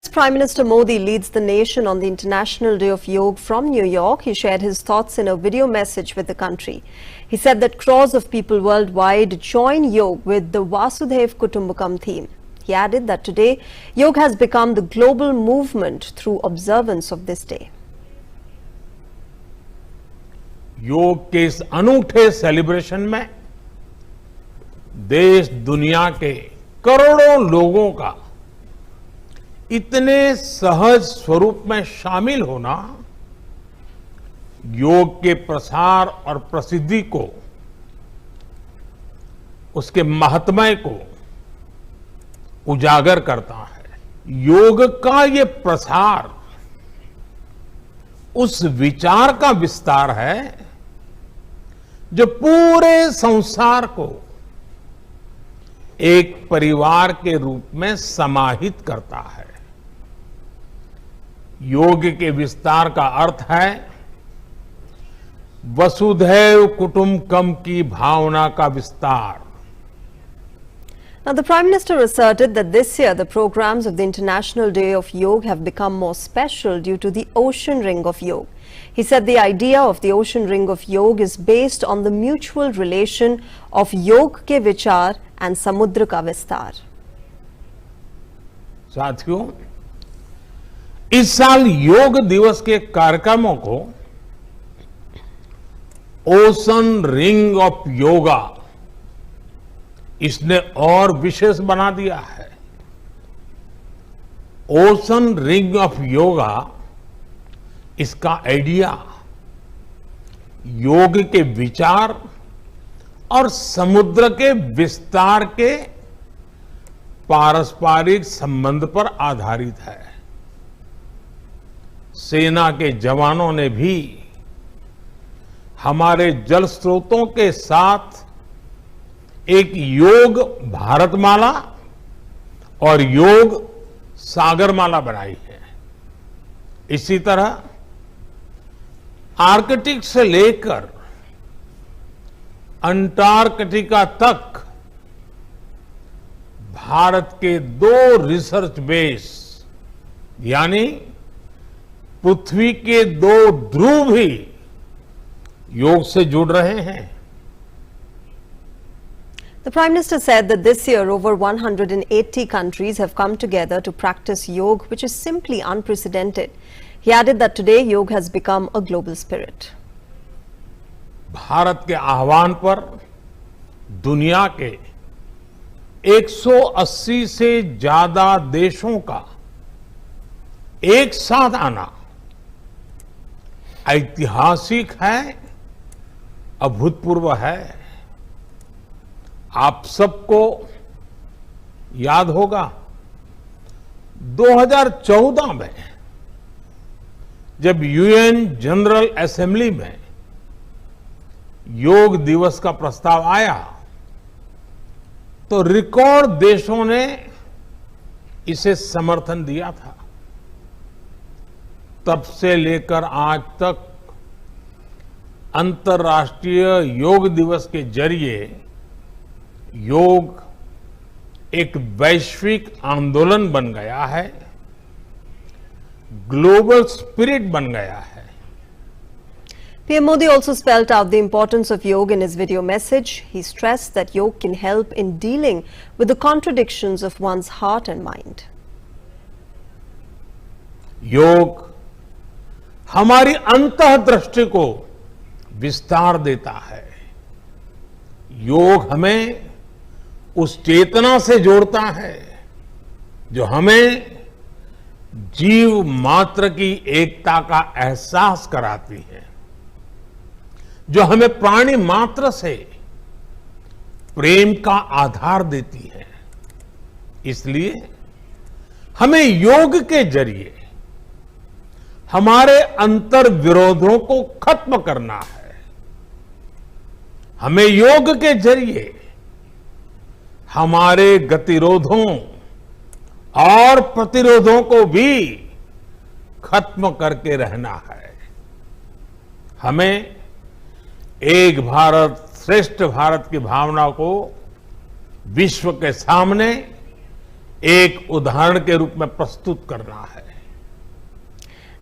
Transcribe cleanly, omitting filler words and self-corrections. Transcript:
Prime Minister Modi leads the nation on the International Day of Yoga from New York. He shared his thoughts in a video message with the country. He said that crores of people worldwide join yoga with the Vasudhaiva Kutumbakam theme. He added that today, yoga has become the global movement through observance of this day. योग के इस अनूठे celebration में देश दुनिया के करोड़ों लोगों का इतने सहज स्वरूप में शामिल होना योग के प्रसार और प्रसिद्धि को, उसके महात्म्य को उजागर करता है। योग का ये प्रसार उस विचार का विस्तार है जो पूरे संसार को एक परिवार के रूप में समाहित करता है। योग के विस्तार का अर्थ है वसुधैव कुटुंबकम की भावना का विस्तार। Now, the Prime Minister asserted that this year the programs of the International Day of Yoga have become more special due to the Ocean Ring of Yoga. He said the idea of the Ocean Ring of Yoga is based on the mutual relation of Yoga ke vichar and Samudra ka vistar. साथियों, इस साल योग दिवस के कार्यक्रमों को ocean ring of yoga इसने और विशेष बना दिया है। ओशन रिंग ऑफ योगा, इसका आइडिया योग के विचार और समुद्र के विस्तार के पारस्परिक संबंध पर आधारित है। सेना के जवानों ने भी हमारे जल स्रोतों के साथ एक योग भारतमाला और योग सागरमाला बनाई है। इसी तरह आर्कटिक से लेकर अंटार्कटिका तक भारत के 2 रिसर्च बेस यानी पृथ्वी के 2 ध्रुव भी योग से जुड़ रहे हैं। The Prime Minister said that this year over 180 countries have come together to practice yoga, which is simply unprecedented. He added that today yoga has become a global spirit. Bharat के आह्वान पर दुनिया के 180 से ज्यादा देशों का एक साथ आना ऐतिहासिक है, अभूतपूर्व है। आप सबको याद होगा 2014 में जब यूएन जनरल असेंबली में योग दिवस का प्रस्ताव आया तो रिकॉर्ड देशों ने इसे समर्थन दिया था। तब से लेकर आज तक अंतर्राष्ट्रीय योग दिवस के जरिए योग एक वैश्विक आंदोलन बन गया है, ग्लोबल स्पिरिट बन गया है। PM Modi also spelled out the importance of yoga in his video message. He stressed that yoga can help in dealing with the contradictions of one's heart and mind. योग हमारी अंतःदृष्टि को विस्तार देता है। योग हमें उस चेतना से जोड़ता है जो हमें जीव मात्र की एकता का एहसास कराती है, जो हमें प्राणी मात्र से प्रेम का आधार देती है। इसलिए हमें योग के जरिए हमारे अंतर विरोधों को खत्म करना है। हमें योग के जरिए हमारे गतिरोधों और प्रतिरोधों को भी खत्म करके रहना है। हमें एक भारत श्रेष्ठ भारत की भावना को विश्व के सामने एक उदाहरण के रूप में प्रस्तुत करना है।